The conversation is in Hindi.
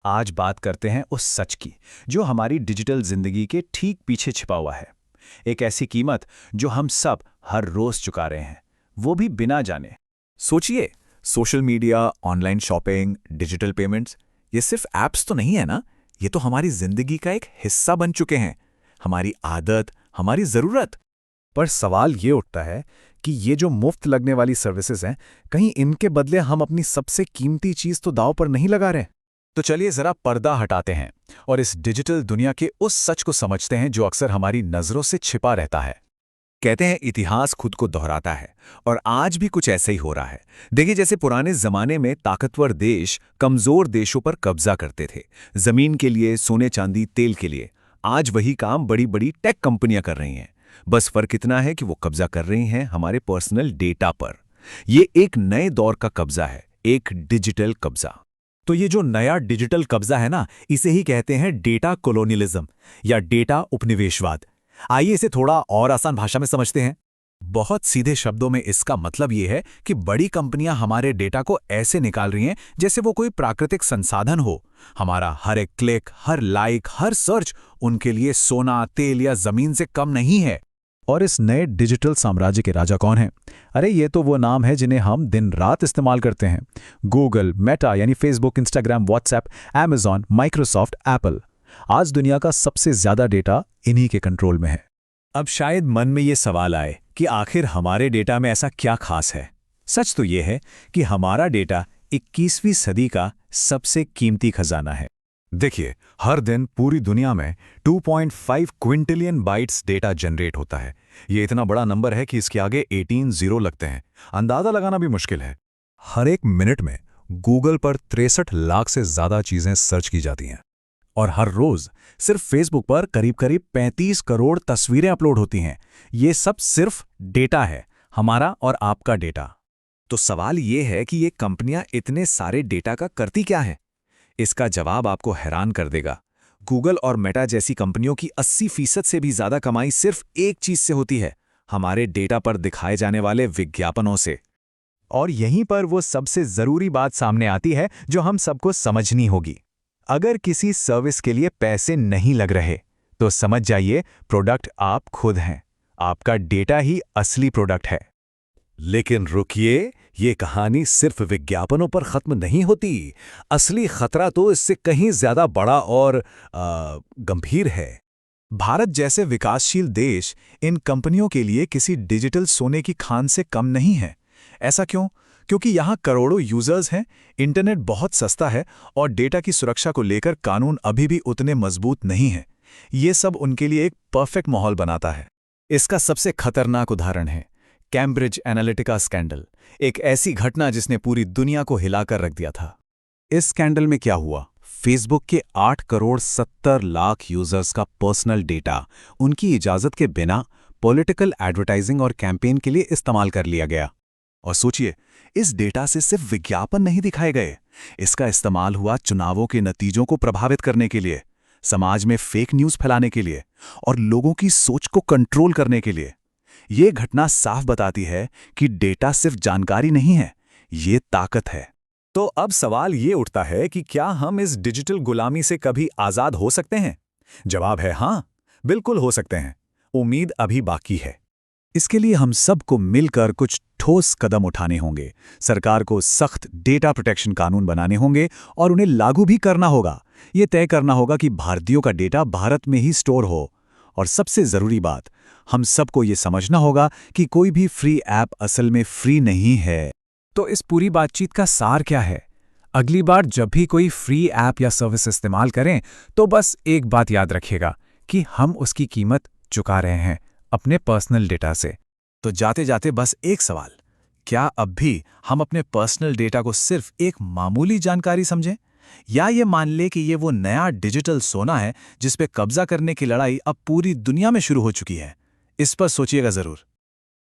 आज बात करते हैं उस सच की जो हमारी डिजिटल जिंदगी के ठीक पीछे छिपा हुआ है। एक ऐसी कीमत जो हम सब हर रोज चुका रहे हैं, वो भी बिना जाने। सोचिए, social media, online shopping, digital payments, ये सिर्फ ऐप्स तो नहीं है ना। ये तो हमारी जिंदगी का एक हिस्सा बन चुके हैं, हमारी आदत, हमारी जरूरत। पर सवाल ये उठता है कि ये जो मुफ्त लगने वाली सर्विसेज हैं, कहीं इनके बदले हम अपनी सबसे कीमती चीज तो दांव पर नहीं लगा रहे? तो चलिए जरा पर्दा हटाते हैं और इस डिजिटल दुनिया के उस सच को समझते हैं जो अक्सर हमारी नजरों से छिपा रहता है। कहते हैं इतिहास खुद को दोहराता है, और आज भी कुछ ऐसे ही हो रहा है। देखिए, जैसे पुराने जमाने में ताकतवर देश कमजोर देशों पर कब्जा करते थे, जमीन के लिए, सोने चांदी, तेल के लिए। आज वही काम बड़ी बड़ी टेक कंपनियां कर रही हैं। बस फर्क इतना है कि वो कब्जा कर रही हैं हमारे पर्सनल डेटा पर। ये एक नए दौर का कब्जा है, एक डिजिटल कब्जा। तो ये जो नया डिजिटल कब्जा है ना, इसे ही कहते हैं डेटा कोलोनियलिज्म या डेटा उपनिवेशवाद। आइए इसे थोड़ा और आसान भाषा में समझते हैं। बहुत सीधे शब्दों में इसका मतलब ये है कि बड़ी कंपनियां हमारे डेटा को ऐसे निकाल रही हैं जैसे वो कोई प्राकृतिक संसाधन हो। हमारा हर एक क्लिक, हर लाइक, हर सर्च उनके लिए सोना, तेल या जमीन से कम नहीं है। और इस नए डिजिटल साम्राज्य के राजा कौन हैं? अरे ये तो वो नाम है जिन्हें हम दिन रात इस्तेमाल करते हैं। गूगल, मेटा यानी Facebook, Instagram, WhatsApp, Amazon, Microsoft, Apple. आज दुनिया का सबसे ज्यादा डेटा इन्हीं के कंट्रोल में है। अब शायद मन में ये सवाल आए कि आखिर हमारे डेटा में ऐसा क्या खास है। सच तो ये है कि हमारा डेटा 21वीं सदी का सबसे कीमती खजाना है। देखिए, हर दिन पूरी दुनिया में 2.5 क्विंटिलियन बाइट्स डेटा जनरेट होता है। ये इतना बड़ा नंबर है कि इसके आगे 18 जीरो लगते हैं। अंदाजा लगाना भी मुश्किल है। हर एक मिनट में गूगल पर 63 लाख से ज्यादा चीजें सर्च की जाती हैं, और हर रोज सिर्फ फेसबुक पर करीब करीब 35 करोड़ तस्वीरें अपलोड होती हैं। ये सब सिर्फ डेटा है, हमारा और आपका डेटा। तो सवाल ये है कि ये कंपनियां इतने सारे डेटा का करती क्या है? इसका जवाब आपको हैरान कर देगा। गूगल और मेटा जैसी कंपनियों की 80% से भी ज्यादा कमाई सिर्फ एक चीज से होती है, हमारे डेटा पर दिखाए जाने वाले विज्ञापनों से। और यहीं पर वो सबसे जरूरी बात सामने आती है जो हम सबको समझनी होगी। अगर किसी सर्विस के लिए पैसे नहीं लग रहे, तो समझ जाइए प्रोडक्ट आप खुद हैं। आपका डेटा ही असली प्रोडक्ट है। लेकिन रुकिए, ये कहानी सिर्फ विज्ञापनों पर खत्म नहीं होती। असली खतरा तो इससे कहीं ज्यादा बड़ा और गंभीर है। भारत जैसे विकासशील देश इन कंपनियों के लिए किसी डिजिटल सोने की खान से कम नहीं है। ऐसा क्यों? क्योंकि यहाँ करोड़ों यूजर्स हैं, इंटरनेट बहुत सस्ता है और डेटा की सुरक्षा को लेकर कानून अभी भी उतने मजबूत नहीं हैं। ये सब उनके लिए एक परफेक्ट माहौल बनाता है। इसका सबसे खतरनाक उदाहरण है कैम्ब्रिज एनालिटिका स्कैंडल, एक ऐसी घटना जिसने पूरी दुनिया को हिलाकर रख दिया था। इस स्कैंडल में क्या हुआ? फेसबुक के 8 करोड़ 70 लाख यूजर्स का पर्सनल डेटा उनकी इजाजत के बिना पॉलिटिकल एडवर्टाइजिंग और कैंपेन के लिए इस्तेमाल कर लिया गया। और सोचिए, इस डेटा से सिर्फ विज्ञापन नहीं दिखाए गए, इसका इस्तेमाल हुआ चुनावों के नतीजों को प्रभावित करने के लिए, समाज में फेक न्यूज फैलाने के लिए और लोगों की सोच को कंट्रोल करने के लिए। ये घटना साफ बताती है कि डेटा सिर्फ जानकारी नहीं है, ये ताकत है। तो अब सवाल ये उठता है कि क्या हम इस डिजिटल गुलामी से कभी आजाद हो सकते हैं? जवाब है हाँ, बिल्कुल हो सकते हैं। उम्मीद अभी बाकी है। इसके लिए हम सबको मिलकर कुछ ठोस कदम उठाने होंगे। सरकार को सख्त डेटा प्रोटेक्शन कानून बनाने होंगे और उन्हें लागू भी करना होगा। ये तय करना होगा कि भारतीयों का डेटा भारत में ही स्टोर हो। और सबसे जरूरी बात, हम सबको ये समझना होगा कि कोई भी फ्री ऐप असल में फ्री नहीं है। तो इस पूरी बातचीत का सार क्या है? अगली बार जब भी कोई फ्री ऐप या सर्विस इस्तेमाल करें, तो बस एक बात याद रखिएगा कि हम उसकी कीमत चुका रहे हैं अपने पर्सनल डेटा से। तो जाते जाते बस एक सवाल, क्या अब भी हम अपने पर्सनल डेटा को सिर्फ एक मामूली जानकारी समझें, या ये मान ले कि ये वो नया डिजिटल सोना है जिस पे कब्जा करने की लड़ाई अब पूरी दुनिया में शुरू हो चुकी है? इस पर सोचिएगा जरूर।